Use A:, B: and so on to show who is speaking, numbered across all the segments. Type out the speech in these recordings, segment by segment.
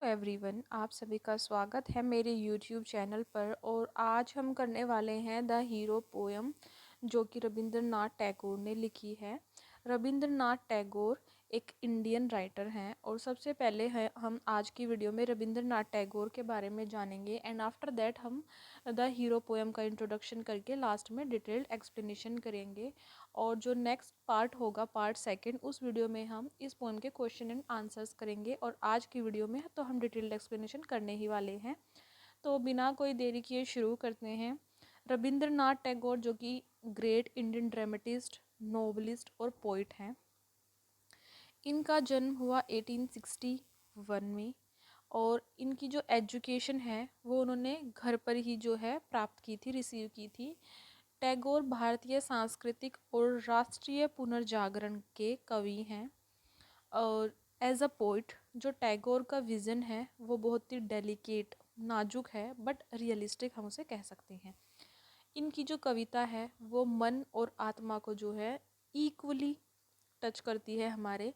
A: Everyone, आप सभी का स्वागत है मेरे यूट्यूब चैनल पर। और आज हम करने वाले हैं द हीरो पोयम, जो कि रविंद्रनाथ टैगोर ने लिखी है। रविंद्रनाथ टैगोर एक इंडियन राइटर हैं और सबसे पहले है हम आज की वीडियो में रविंद्रनाथ टैगोर के बारे में जानेंगे एंड आफ्टर दैट हम द हीरो पोयम का इंट्रोडक्शन करके लास्ट में डिटेल्ड एक्सप्लेनेशन करेंगे। और जो नेक्स्ट पार्ट होगा, पार्ट सेकंड, उस वीडियो में हम इस पोएम के क्वेश्चन एंड आंसर्स करेंगे। और आज की वीडियो में तो हम डिटेल्ड एक्सप्लेनेशन करने ही वाले हैं। तो बिना कोई देरी किए शुरू करते हैं। रविंद्रनाथ टैगोर, जो कि ग्रेट इंडियन ड्रामेटिस्ट, नोवेलिस्ट और पोइट हैं, इनका जन्म हुआ 1861 में। और इनकी जो एजुकेशन है वो उन्होंने घर पर ही जो है प्राप्त की थी, रिसीव की थी। टैगोर भारतीय सांस्कृतिक और राष्ट्रीय पुनर्जागरण के कवि हैं। और एज अ पोइट, जो टैगोर का विज़न है वो बहुत ही डेलिकेट, नाजुक है, बट रियलिस्टिक हम उसे कह सकते हैं। इनकी जो कविता है वो मन और आत्मा को जो है इक्वली टच करती है हमारे।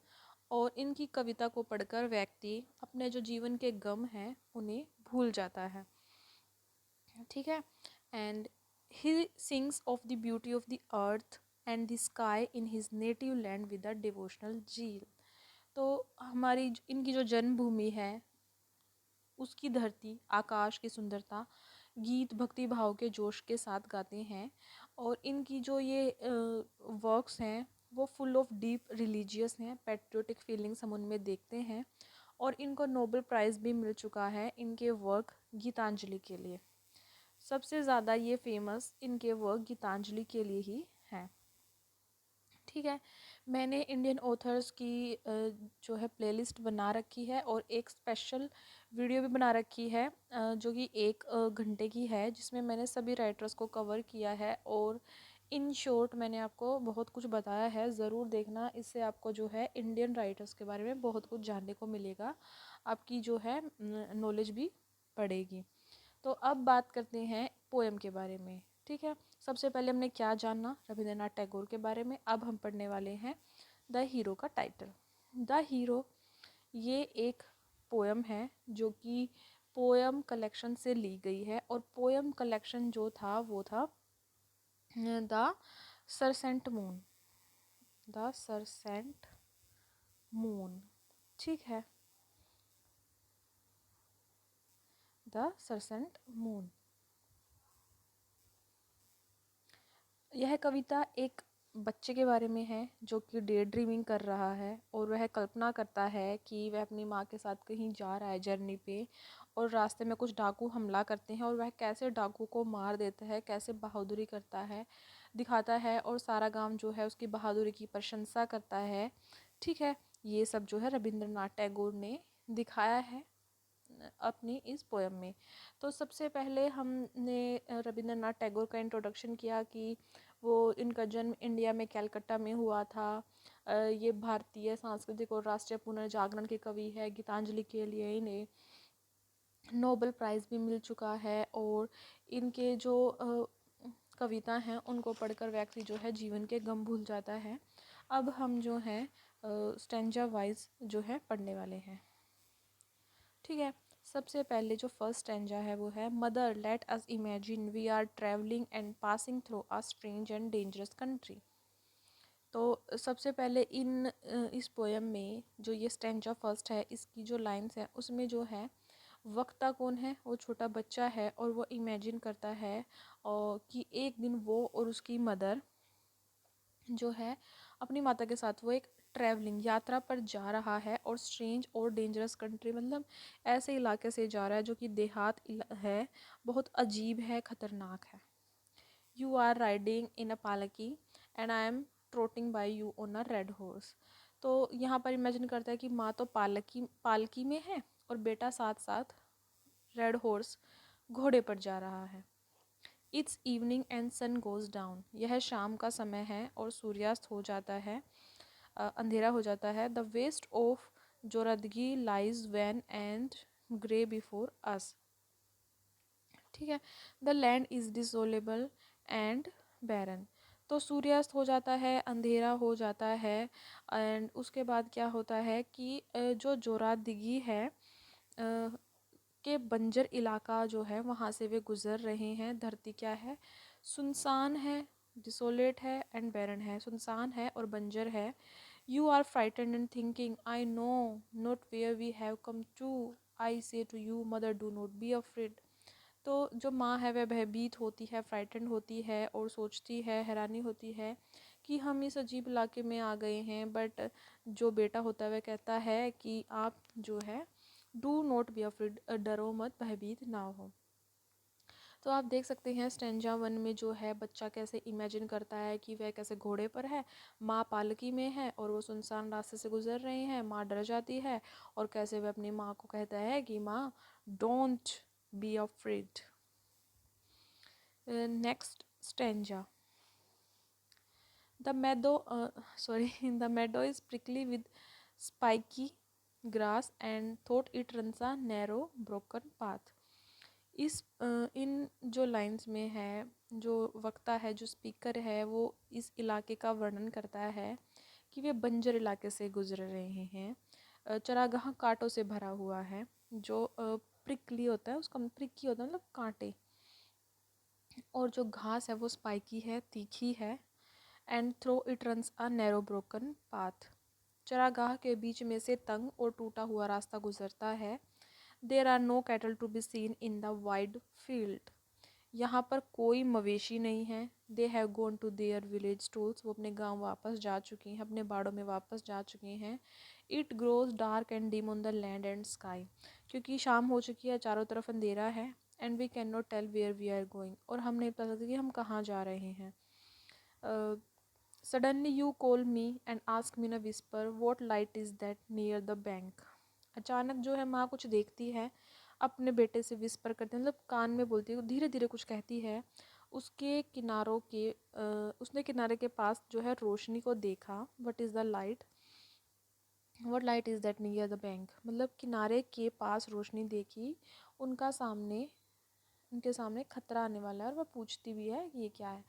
A: और इनकी कविता को पढ़कर व्यक्ति अपने जो जीवन के गम हैं उन्हें भूल जाता है। ठीक है। And he sings of the beauty of the earth and the sky in his native land with a devotional zeal. तो हमारी इनकी जो जन्मभूमि है उसकी धरती, आकाश की सुंदरता, गीत भक्ति भाव के जोश के साथ गाते हैं। और इनकी जो ये वर्क्स हैं वो फुल ऑफ डीप रिलीजियस हैं, पैट्रियोटिक फीलिंग्स हम उनमें देखते हैं। और इनको नोबेल प्राइज़ भी मिल चुका है इनके वर्क गीतांजलि के लिए। सबसे ज़्यादा ये फेमस इनके वर्क गीतांजलि के लिए ही हैं। ठीक है। मैंने इंडियन ऑथर्स की जो है प्लेलिस्ट बना रखी है और एक स्पेशल वीडियो भी बना रखी है जो कि 1 घंटे की है, जिसमें मैंने सभी राइटर्स को कवर किया है। और इन शॉर्ट मैंने आपको बहुत कुछ बताया है, ज़रूर देखना। इससे आपको जो है इंडियन राइटर्स के बारे में बहुत कुछ जानने को मिलेगा, आपकी जो है नॉलेज भी बढ़ेगी। तो अब बात करते हैं पोएम के बारे में। ठीक है। सबसे पहले हमने क्या जानना रविंद्रनाथ टैगोर के बारे में। अब हम पढ़ने वाले हैं द हीरो का टाइटल। द हीरो ये एक पोएम है जो कि पोएम कलेक्शन से ली गई है। और पोएम कलेक्शन जो था वो था the crescent moon. The crescent moon. ठीक है। The crescent moon. यह कविता एक बच्चे के बारे में है जो कि डे ड्रीमिंग कर रहा है और वह कल्पना करता है कि वह अपनी माँ के साथ कहीं जा रहा है जर्नी पे, और रास्ते में कुछ डाकू हमला करते हैं और वह कैसे डाकू को मार देता है, कैसे बहादुरी करता है, दिखाता है। और सारा गांव जो है उसकी बहादुरी की प्रशंसा करता है। ठीक है। ये सब जो है रविंद्रनाथ टैगोर ने दिखाया है अपनी इस पोएम में। तो सबसे पहले हमने रविंद्रनाथ टैगोर का इंट्रोडक्शन किया कि वो इनका जन्म इंडिया में कलकत्ता में हुआ था। ये भारतीय सांस्कृतिक और राष्ट्रीय पुनर्जागरण के कवि है। गीतांजलि के लिए इन्हें नोबेल प्राइज़ भी मिल चुका है। और इनके जो कविता हैं उनको पढ़कर व्यक्ति जो है जीवन के गम भूल जाता है। अब हम जो है स्टेंजा वाइज जो है पढ़ने वाले हैं। ठीक है। सबसे पहले जो फर्स्ट स्टैंजा है वो है, mother let us imagine we are travelling and passing through a strange and dangerous country. तो सबसे पहले इस पोएम में जो ये स्टैंजा फर्स्ट है, इसकी जो लाइन्स है उसमें जो है वक्ता कौन है, वो छोटा बच्चा है। और वो इमेजिन करता है और कि एक दिन वो और उसकी मदर जो है अपनी माता के साथ वो एक ट्रैवलिंग यात्रा पर जा रहा है। और स्ट्रेंज और डेंजरस कंट्री मतलब ऐसे इलाके से जा रहा है जो कि देहात है, बहुत अजीब है, ख़तरनाक है। You are riding in a palki and I am trotting by you on a red horse. तो यहाँ पर इमेजिन करता है कि माँ तो पालकी में है और बेटा साथ साथ रेड हॉर्स घोड़े पर जा रहा है। It's evening and sun goes down. यह शाम का समय है और सूर्यास्त हो जाता है, अंधेरा हो जाता है। The waste of Joradighi lies wan and grey before us. ठीक है। The land is desolate and barren. तो सूर्यास्त हो जाता है, अंधेरा हो जाता है। एंड उसके बाद क्या होता है कि जो जोरादगी है के बंजर इलाका जो है वहाँ से वे गुजर रहे हैं। धरती क्या है? सुनसान है, डिसोलेट है एंड बैरन है, सुनसान है और बंजर है। You are frightened and thinking I know not where we have come to, I say to you mother do not be afraid. तो जो माँ है वह भयभीत होती है, फ्राइटेंड होती है और सोचती है, हैरानी होती है कि हम इस अजीब इलाके में आ गए हैं। बट जो बेटा होता है वह कहता है कि आप जो है डू नॉट बी अफ्रेड, डरो मत, भयभीत ना हो। तो आप देख सकते हैं स्टेंजा 1 में जो है बच्चा कैसे इमेजिन करता है कि वह कैसे घोड़े पर है, माँ पालकी में है और वो सुनसान रास्ते से गुजर रहे हैं। माँ डर जाती है और कैसे वह अपनी माँ को कहता है कि माँ don't be afraid. Next stanza. The meadow is prickly with spiky grass and thought it runs a narrow broken path. इन जो लाइंस में है, जो वक्ता है, जो स्पीकर है, वो इस इलाके का वर्णन करता है कि वे बंजर इलाके से गुजर रहे हैं। चरागाह कांटों से भरा हुआ है। जो प्रिकली होता है उसका प्रिकी होता है मतलब कांटे, और जो घास है वो स्पाइकी है, तीखी है। And through it runs a narrow broken path. चरागाह के बीच में से तंग और टूटा हुआ रास्ता गुजरता है। There are no cattle to be seen in the wide field. यहाँ पर कोई मवेशी नहीं है। They have gone to their village tools. वो अपने गांव वापस जा चुकी हैं, अपने बाड़ों में वापस जा चुके हैं। It grows dark and dim on the land and sky. क्योंकि शाम हो चुकी है, चारों तरफ अंधेरा है। And we can not tell where we are going. और हम नहीं बता सकते कि हम कहाँ जा रहे हैं। Suddenly you call me and ask me in a whisper, what light is that near the bank? अचानक जो है माँ कुछ देखती है, अपने बेटे से विस्पर करते हैं, मतलब कान में बोलती है, धीरे धीरे कुछ कहती है। उसके किनारों के उसने किनारे के पास जो है रोशनी को देखा। What is the light, what light is that near the bank, मतलब किनारे के पास रोशनी देखी। उनके सामने खतरा आने वाला है और वह पूछती भी है कि ये क्या है।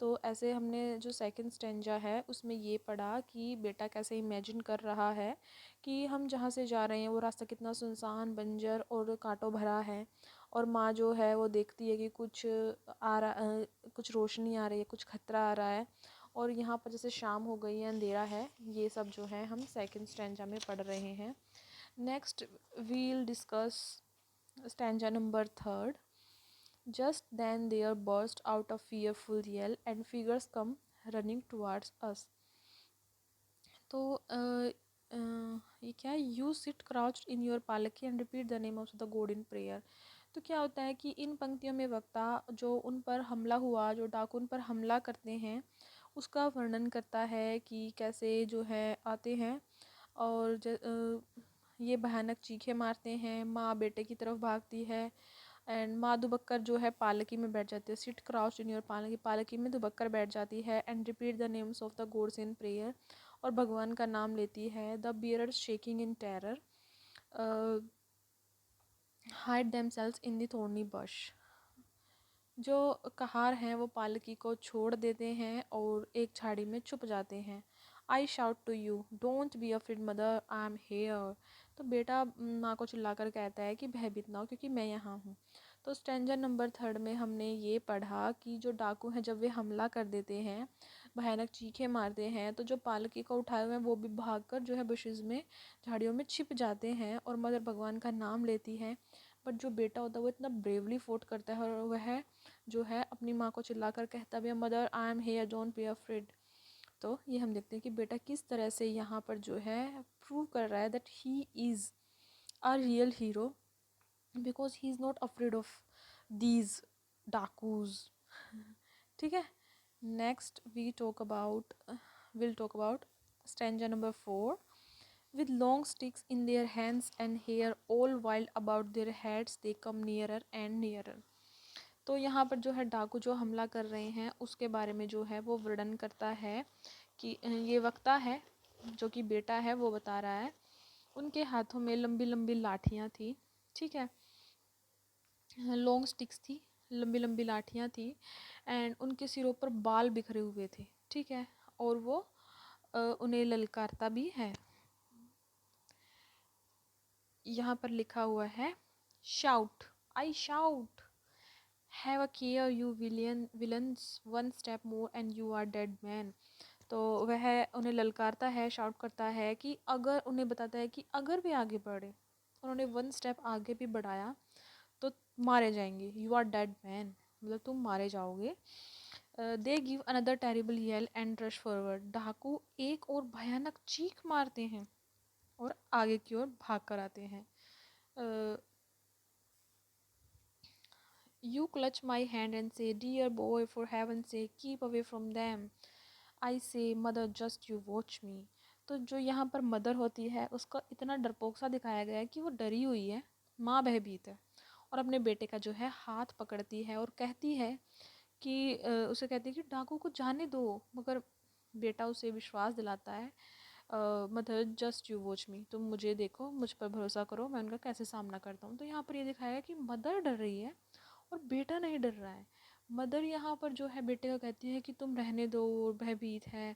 A: तो ऐसे हमने जो सेकंड स्टेंजा है उसमें ये पढ़ा कि बेटा कैसे इमेजिन कर रहा है कि हम जहाँ से जा रहे हैं वो रास्ता कितना सुनसान, बंजर और कांटों भरा है। और माँ जो है वो देखती है कि कुछ रोशनी आ रही है, कुछ खतरा आ रहा है। और यहाँ पर जैसे शाम हो गई है, अंधेरा है। ये सब जो है हम सेकंड स्टेंजा में पढ़ रहे हैं। Next we'll discuss stanza number 3rd। Just then there burst out a fearful yell and figures come running towards us. तो ये क्या है? You sit crouched in your palaki and repeat the name of the god in prayer. तो क्या होता है कि इन पंक्तियों में वक्ता जो उन पर हमला हुआ, जो डाकू उन पर हमला करते हैं, उसका वर्णन करता है कि कैसे जो है आते हैं और ये भयानक चीखें मारते हैं। माँ बेटे की तरफ भागती है एंड माँ दुबक्कर जो है पालकी में बैठ जाती है। सिट क्राउच्ड इन योर पालकी, पालकी में दुबक्कर बैठ जाती है। And repeat the names of the gods in prayer, और भगवान का नाम लेती है। The bearers shaking in terror hide themselves in the thorny bush. जो कहार हैं वो पालकी को छोड़ देते हैं और एक झाड़ी में छुप जाते हैं। I shout to you don't be afraid mother, I am here. तो बेटा माँ को चिल्लाकर कहता है कि भयभीत ना हो क्योंकि मैं यहाँ हूँ। तो स्टेंजा नंबर 3rd में हमने ये पढ़ा कि जो डाकू हैं जब वे हमला कर देते हैं, भयानक चीखें मारते हैं, तो जो पालकी को उठाए हुए हैं वो भी भागकर जो है बुशेस में, झाड़ियों में छिप जाते हैं और मदर भगवान का नाम लेती है। बट जो बेटा होता है वो इतना ब्रेवली फोर्ट करता है और वह जो है अपनी माँ को चिल्लाकर कहता भी है, mother I am hair don't be afraid. तो ये हम देखते हैं कि बेटा किस तरह से यहाँ पर जो है प्रूव कर रहा है that he is a real hero because he is not afraid of these dakus. ठीक है। Next will talk about stanza number 4। With long sticks in their hands and hair all wild about their heads, they come nearer and nearer. तो यहाँ पर जो है डाकू जो हमला कर रहे हैं उसके बारे में जो है वो वर्णन करता है कि ये वक्ता है जो कि बेटा है वो बता रहा है। उनके हाथों में लंबी लंबी लाठियाँ थी। ठीक है, लॉन्ग स्टिक्स थी, लंबी लंबी लाठियाँ थी। एंड उनके सिरों पर बाल बिखरे हुए थे। ठीक है, और वो उन्हें ललकारता भी है। यहाँ पर लिखा हुआ है Shout. I shout. Have a care you villains. One step more and you are dead man. तो वह उन्हें ललकारता है, शाउट करता है कि अगर उन्हें बताता है कि अगर वे आगे बढ़े, उन्होंने वन स्टेप आगे भी बढ़ाया तो मारे जाएंगे. यू आर डेड मैन, मतलब तुम मारे जाओगे. They give another terrible yell and rush forward. डाकू एक और भयानक चीख मारते हैं और आगे की ओर भाग कर आते हैं. You clutch my hand and say, Dear boy, for heaven's sake, keep away from them. I say, Mother, just you watch me. तो जो यहाँ पर मदर होती है उसका इतना डरपोक सा दिखाया गया है कि वो डरी हुई है, माँ भयभीत है, और अपने बेटे का जो है हाथ पकड़ती है और कहती है कि उसे कहती है कि डाकू को जाने दो. मगर बेटा उसे विश्वास दिलाता है, मदर जस्ट यू वॉच मी, तुम मुझे देखो, मुझ पर भरोसा करो, मैं उनका कैसे सामना करता हूँ. तो यहाँ पर ये दिखाया है कि मदर डर रही है और बेटा नहीं डर रहा है. मदर यहाँ पर जो है बेटे को कहती है कि तुम रहने दो, भयभीत है,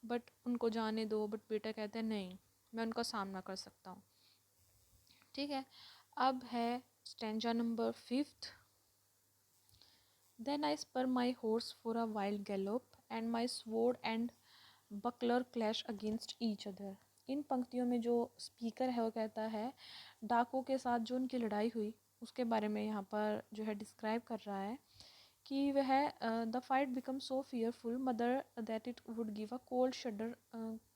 A: बट उनको जाने दो. बट बेटा कहता है नहीं, मैं उनका सामना कर सकता हूँ. ठीक है. अब है stanza number 5. Then I spur my horse for a wild gallop and my sword and buckler clash against each other. इन पंक्तियों में जो स्पीकर है वो कहता है डाकों के साथ जो उनकी लड़ाई हुई उसके बारे में यहाँ पर जो है डिस्क्राइब कर रहा है कि वह the fight become so fearful mother that it would give a cold शडर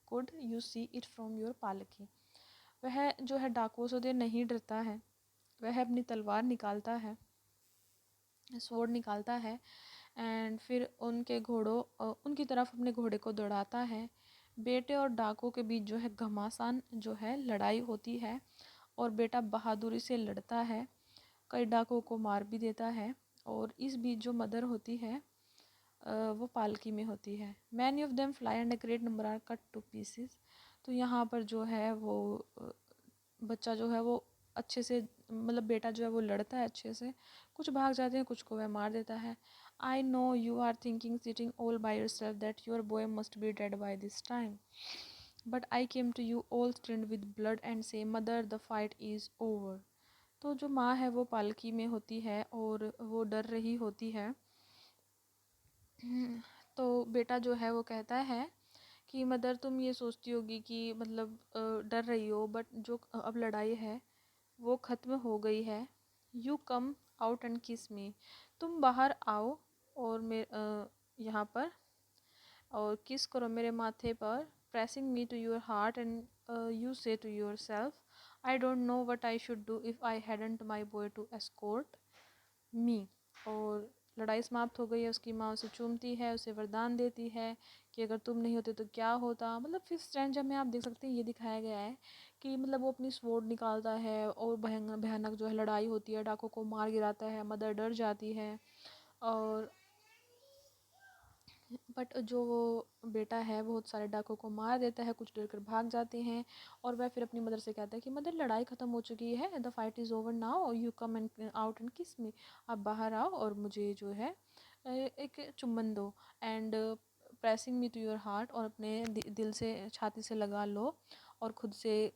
A: could you see it from your पालकी. वह जो है डाकुओं से नहीं डरता है, वह अपनी तलवार निकालता है, स्वॉर्ड निकालता है, एंड फिर उनकी तरफ अपने घोड़े को दौड़ाता है. बेटे और डाकुओं के बीच जो है घमासान जो है लड़ाई होती है और बेटा बहादुरी से लड़ता है, कई डाकुओं को मार भी देता है. और इस बीच जो मदर होती है वो पालकी में होती है. Many of them fly and a great number are cut to pieces. तो यहाँ पर जो है वो बच्चा जो है वो अच्छे से, मतलब बेटा जो है वो लड़ता है अच्छे से, कुछ भाग जाते हैं, कुछ को वह मार देता है. I know you are thinking sitting all by yourself that your boy must be dead by this time, but I came to you all stained with blood and say mother the fight is over. तो जो माँ है वो पालकी में होती है और वो डर रही होती है. तो बेटा जो है वो कहता है कि मदर तुम ये सोचती होगी कि मतलब डर रही हो, बट जो अब लड़ाई है वो ख़त्म हो गई है. यू कम आउट एंड किस मी, तुम बाहर आओ और यहाँ पर और किस करो मेरे माथे पर. Pressing me to your heart and you say to yourself I don't know what I should do if I hadn't my boy to escort me. और लड़ाई समाप्त हो गई है, उसकी माँ उसे चूमती है, उसे वरदान देती है कि अगर तुम नहीं होते तो क्या होता. मतलब फिफ्थ स्टैंजा में आप देख सकते हैं ये दिखाया गया है कि मतलब वो अपनी स्वॉर्ड निकालता है और भयंकर भयानक जो है लड़ाई होती है, डाकों को मार गिराता है, मदर डर जाती है. और बट जो वो बेटा है बहुत सारे डाकों को मार देता है, कुछ डर कर भाग जाते हैं. और वह फिर अपनी मदर से कहता है कि मदर लड़ाई ख़त्म हो चुकी है, the fight is over now, you come and out and किस मी. आप बाहर आओ और मुझे जो है एक चुम्बन दो. And pressing me to your heart, और अपने दिल से छाती से लगा लो और खुद से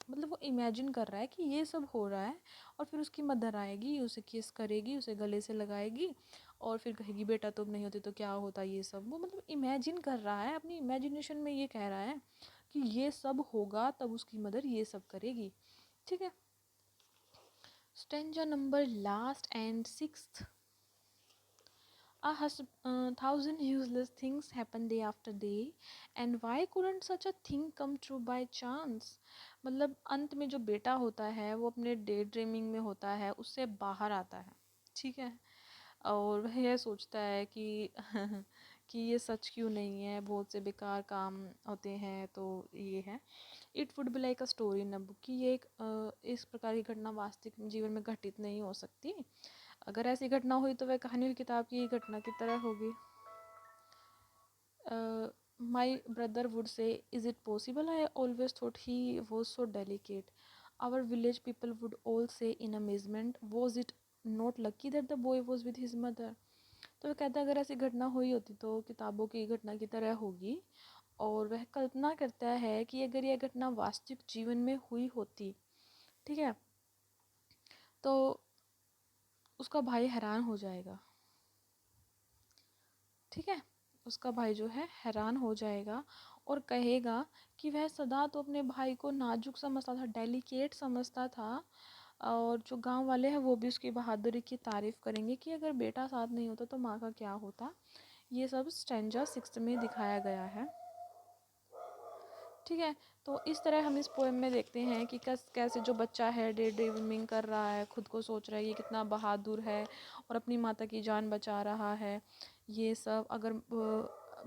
A: मतलब वो इमेजिन कर रहा है कि ये सब हो रहा है. और फिर उसकी मदर आएगी, उसे किस करेगी, उसे गले से लगाएगी और फिर कहेगी बेटा तुम नहीं होते तो क्या होता. ये सब वो मतलब इमेजिन कर रहा है, अपनी इमेजिनेशन में ये कह रहा है कि ये सब होगा तब उसकी मदर ये सब करेगी. ठीक है. Stanza number last and 6. thousand useless things happen day after day and why couldn't such a thing come true by chance. मतलब अंत में जो बेटा होता है वो अपने डे ड्रीमिंग में होता है, उससे बाहर आता है. ठीक है. और वह यह सोचता है कि कि ये सच क्यों नहीं है, बहुत से बेकार काम होते हैं. तो ये है it would be like a story in a book, कि ये एक इस प्रकार की घटना वास्तविक जीवन में घटित नहीं हो सकती. अगर ऐसी घटना हुई तो वह कहानी की किताब की घटना की तरह होगी. My brother would say is it possible, I always thought he was so delicate. Our village people would all say in amazement was it not lucky that the boy was with his mother. तो वह कहता है अगर ऐसी घटना हुई होती तो किताबों की घटना की तरह होगी. और वह कल्पना करता है कि अगर यह घटना वास्तविक जीवन में हुई होती, ठीक है, तो उसका भाई हैरान हो जाएगा। ठीक है, उसका भाई जो है हैरान हो जाएगा और कहेगा कि वह सदा तो अपने भाई को नाजुक समझता था, डेलिकेट समझता था, और जो गांव वाले हैं वो भी उसकी बहादुरी की तारीफ़ करेंगे कि अगर बेटा साथ नहीं होता तो माँ का क्या होता। ये सब स्टैंजा 6 में दिखाया गया है। ठीक है, तो इस तरह हम इस पोएम में देखते हैं कि कैसे जो बच्चा है डे ड्रीमिंग कर रहा है, खुद को सोच रहा है ये कितना बहादुर है और अपनी माता की जान बचा रहा है। ये सब अगर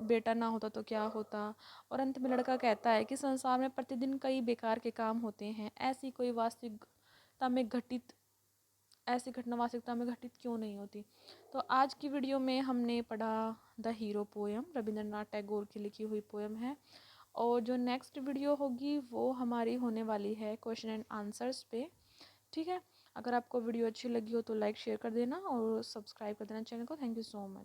A: बेटा ना होता तो क्या होता। और अंत में लड़का कहता है कि संसार में प्रतिदिन कई बेकार के काम होते हैं, ऐसी कोई वास्तविकता में घटित ऐसी घटना वास्तविकता में घटित क्यों नहीं होती। तो आज की वीडियो में हमने पढ़ा the hero poem, Rabindranath Tagore की लिखी हुई पोएम है। और जो नेक्स्ट वीडियो होगी वो हमारी होने वाली है क्वेश्चन एंड आंसर्स पे। ठीक है, अगर आपको वीडियो अच्छी लगी हो तो लाइक शेयर कर देना और सब्सक्राइब कर देना चैनल को। Thank you so much.